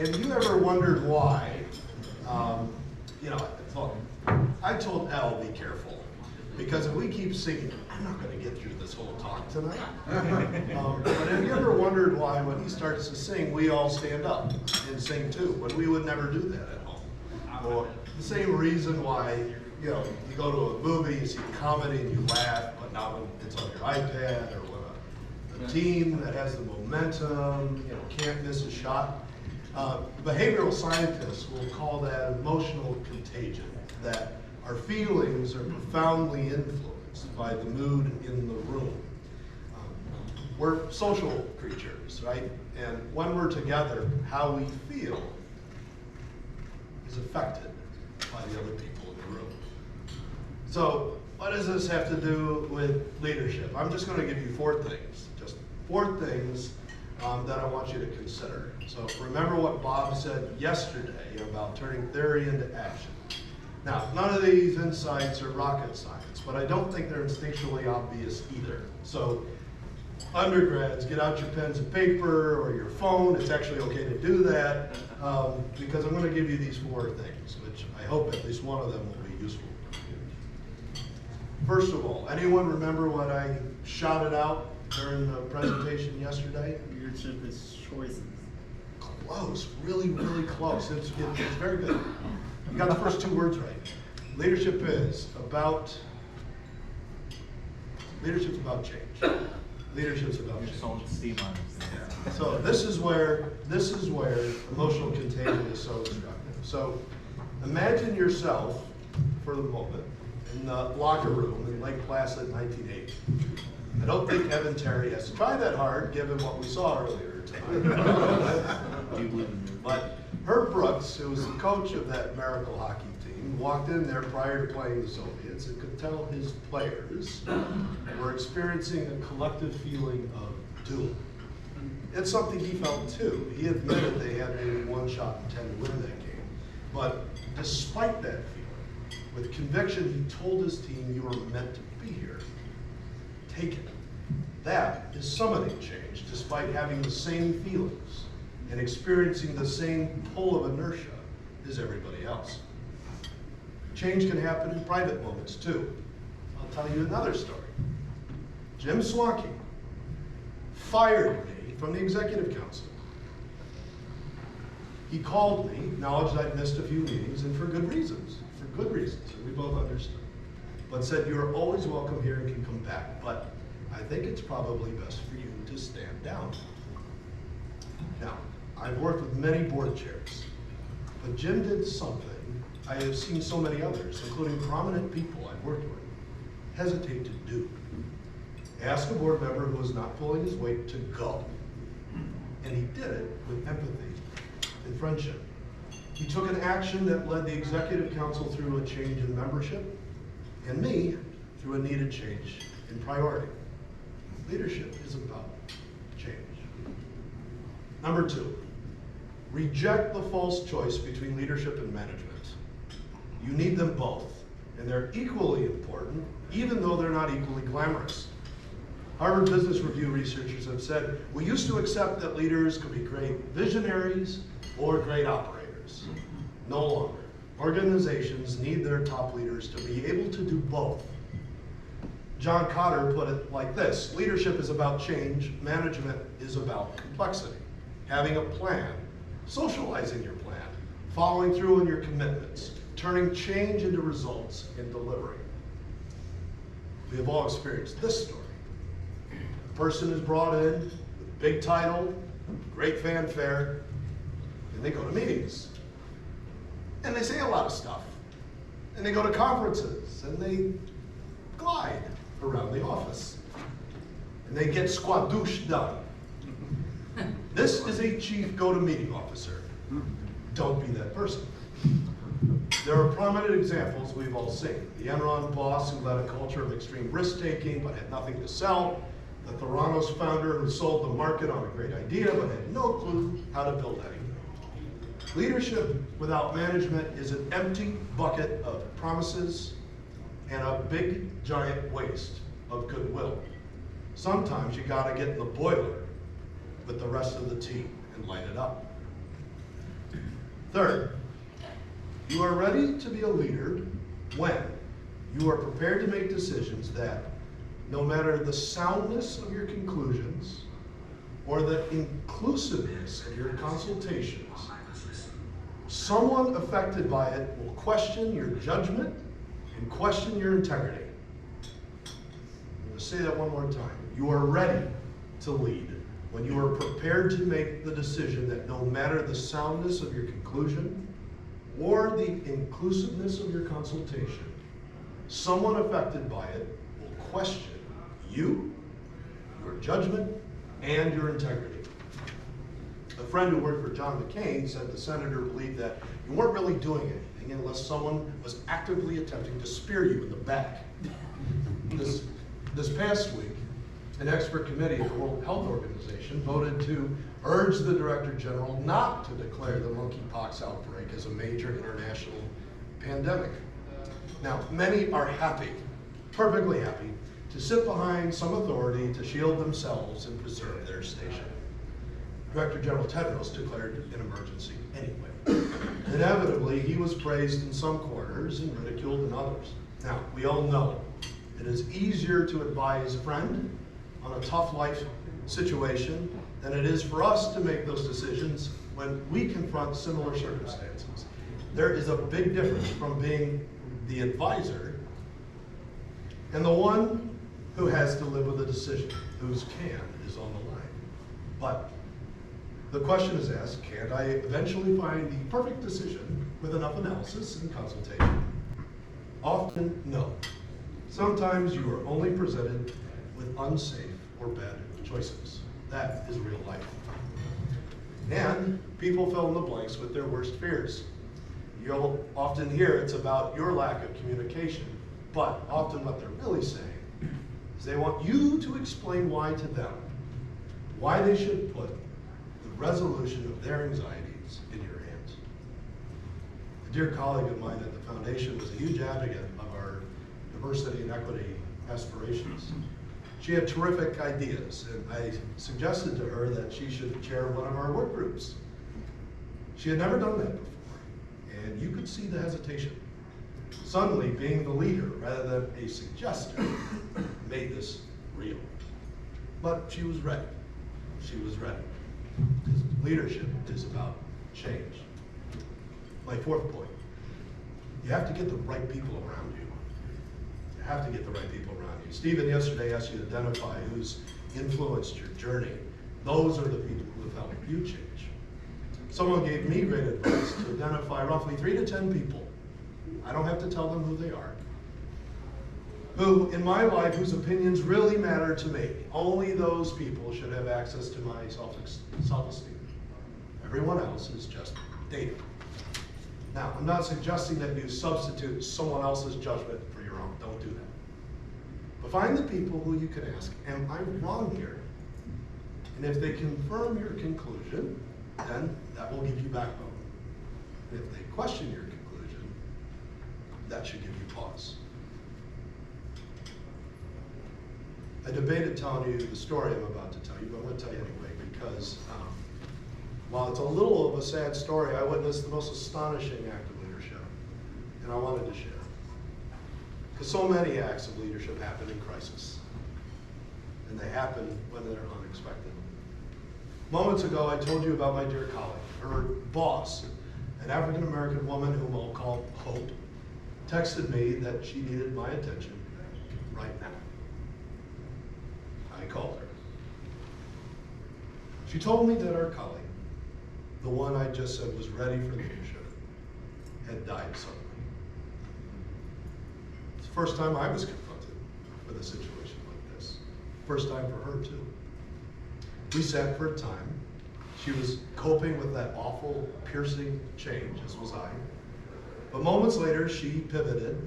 Have you ever wondered why, I told Elle, be careful, because if we keep singing, I'm not going to get through this whole talk tonight. But have you ever wondered why when he starts to sing, we all stand up and sing too, when we would never do that at home? Or the same reason why, you go to a movie, you see a comedy and you laugh, but not when it's on your iPad or when a team that has the momentum, can't miss a shot. Behavioral scientists will call that emotional contagion, that our feelings are profoundly influenced by the mood in the room. We're social creatures, right? And when we're together, how we feel is affected by the other people in the room. So what does this have to do with leadership? I'm just going to give you just four things that I want you to consider. So remember what Bob said yesterday about turning theory into action. Now, none of these insights are rocket science, but I don't think they're instinctually obvious either. So undergrads, get out your pens and paper or your phone. It's actually okay to do that because I'm going to give you these four things, which I hope at least one of them will be useful. First of all, anyone remember what I shouted out during the presentation yesterday? Leadership is choices. Close, really, really close. It's very good. You got the first two words right. Leadership is about change. Leadership's about change. Yeah. So this is where emotional contagion is so instructive. So imagine yourself for the moment in the locker room in Lake Placid, 1980. I don't think Evan Terry has to try that hard, given what we saw earlier tonight. But Herb Brooks, who was the coach of that miracle hockey team, walked in there prior to playing the Soviets and could tell his players were experiencing a collective feeling of doom. It's something he felt too. He admitted they had maybe one shot in 10 to win that game. But despite that feeling, with conviction, he told his team, "You were meant to be here. Take it." That is summoning change, despite having the same feelings and experiencing the same pull of inertia as everybody else. Change can happen in private moments too. I'll tell you another story. Jim Swanky fired me from the Executive Council. He called me, acknowledged I'd missed a few meetings, and for good reasons, and we both understood. But said, "You're always welcome here and can come back, but I think it's probably best for you to stand down." Now, I've worked with many board chairs, but Jim did something I have seen so many others, including prominent people I've worked with, hesitate to do. Ask a board member who was not pulling his weight to go. And he did it with empathy and friendship. He took an action that led the Executive Council through a change in membership, and me through a needed change in priority. Leadership is about change. Number two, reject the false choice between leadership and management. You need them both, and they're equally important, even though they're not equally glamorous. Harvard Business Review researchers have said, we used to accept that leaders could be great visionaries or great operators. No longer. Organizations need their top leaders to be able to do both. John Cotter put it like this: leadership is about change, management is about complexity. Having a plan, socializing your plan, following through on your commitments, turning change into results, and delivering. We have all experienced this story. A person is brought in with a big title, great fanfare, and they go to meetings. And they say a lot of stuff. And they go to conferences, and they glide around the office. And they get squadoosh done. This is a chief go-to-meeting officer. Don't be that person. There are prominent examples we've all seen. The Enron boss who led a culture of extreme risk-taking but had nothing to sell. The Theranos founder who sold the market on a great idea but had no clue how to build anything. Leadership without management is an empty bucket of promises and a big, giant waste of goodwill. Sometimes you gotta get in the boiler with the rest of the team and light it up. Third, you are ready to be a leader when you are prepared to make decisions that, no matter the soundness of your conclusions or the inclusiveness of your consultations, someone affected by it will question your judgment and question your integrity. I'm going to say that one more time. You are ready to lead when you are prepared to make the decision that no matter the soundness of your conclusion or the inclusiveness of your consultation, someone affected by it will question you, your judgment, and your integrity. A friend who worked for John McCain said the senator believed that you weren't really doing anything unless someone was actively attempting to spear you in the back. This past week, an expert committee of the World Health Organization voted to urge the Director General not to declare the monkeypox outbreak as a major international pandemic. Now, many are happy, perfectly happy, to sit behind some authority to shield themselves and preserve their station. Director General Tedros declared an emergency anyway. Inevitably, he was praised in some corners and ridiculed in others. Now, we all know it is easier to advise a friend on a tough life situation than it is for us to make those decisions when we confront similar circumstances. There is a big difference from being the advisor and the one who has to live with a decision, whose can is on the line. But the question is asked, can't I eventually find the perfect decision with enough analysis and consultation? Often, no. Sometimes you are only presented with unsafe or bad choices. That is real life. And people fill in the blanks with their worst fears. You'll often hear it's about your lack of communication, but often what they're really saying is they want you to explain why to them, why they should put the resolution of their anxieties in your hands. A dear colleague of mine at the foundation was a huge advocate of our diversity and equity aspirations. She had terrific ideas, and I suggested to her that she should chair one of our work groups. She had never done that before, and you could see the hesitation. Suddenly, being the leader rather than a suggester made this real. But she was ready. She was ready. Because leadership is about change. My fourth point, you have to get the right people around you. You have to get the right people around you. Stephen yesterday asked you to identify who's influenced your journey. Those are the people who have helped you change. Someone gave me great advice to identify roughly 3 to 10 people. I don't have to tell them who they are. Who, in my life, whose opinions really matter to me. Only those people should have access to my self-esteem. Everyone else is just data. Now, I'm not suggesting that you substitute someone else's judgment for your own. Don't do that. But find the people who you can ask, am I wrong here? And if they confirm your conclusion, then that will give you backbone. And if they question your conclusion, that should give you pause. I debated telling you the story I'm about to tell you, but I'm going to tell you anyway, because while it's a little of a sad story, I witnessed the most astonishing act of leadership, and I wanted to share it. Because so many acts of leadership happen in crisis, and they happen when they're unexpected. Moments ago, I told you about my dear colleague, her boss, an African-American woman whom I'll call Hope, texted me that she needed my attention right now. I called her. She told me that our colleague, the one I just said was ready for leadership, had died suddenly. It's the first time I was confronted with a situation like this. First time for her too. We sat for a time. She was coping with that awful, piercing change, as was I. But moments later, she pivoted.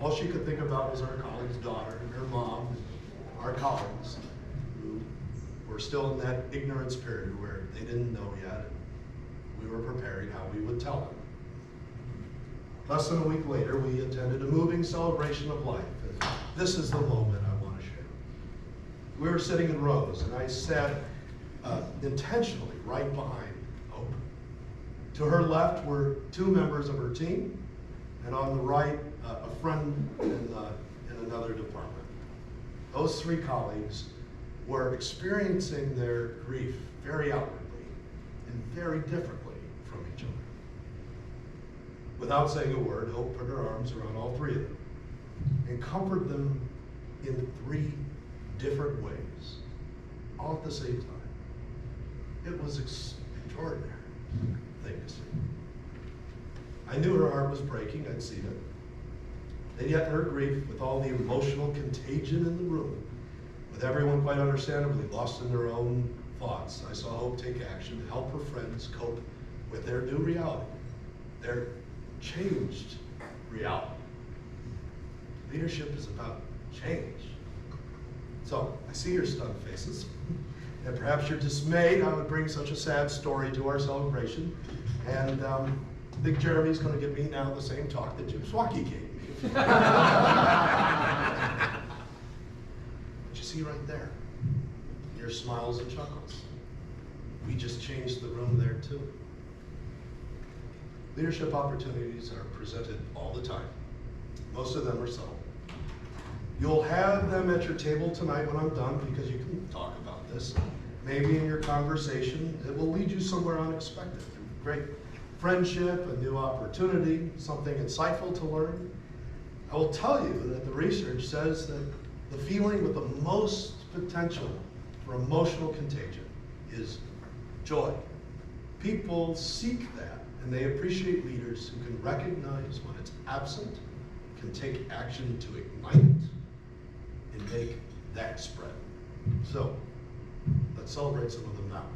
All she could think about was our colleague's daughter and her mom, and our colleagues, who were still in that ignorance period where they didn't know yet. We were preparing how we would tell them. Less than a week later, we attended a moving celebration of life. And this is the moment I want to share. We were sitting in rows, and I sat intentionally right behind Hope to To her left were 2 members of her team, and on the right, a friend in another department. Those 3 colleagues were experiencing their grief very outwardly and very differently from each other. Without saying a word, Hope put her arms around all 3 of them and comforted them in 3 different ways, all at the same time. It was extraordinary thing to see. I knew her heart was breaking, I'd seen it. And yet her grief, with all the emotional contagion in the room, with everyone quite understandably lost in their own thoughts, I saw Hope take action to help her friends cope with their new reality, their changed reality. Leadership is about change. So, I see your stunned faces, and perhaps you're dismayed I would bring such a sad story to our celebration, and I think Jeremy's going to give me now the same talk that Jim Swaki gave me. But you see right there, your smiles and chuckles. We just changed the room there too. Leadership opportunities are presented all the time. Most of them are subtle. You'll have them at your table tonight when I'm done, because you can talk about this. Maybe in your conversation, it will lead you somewhere unexpected. Great friendship, a new opportunity, something insightful to learn. I will tell you that the research says that the feeling with the most potential for emotional contagion is joy. People seek that, and they appreciate leaders who can recognize when it's absent, can take action to ignite it, and make that spread. So, let's celebrate some of them now.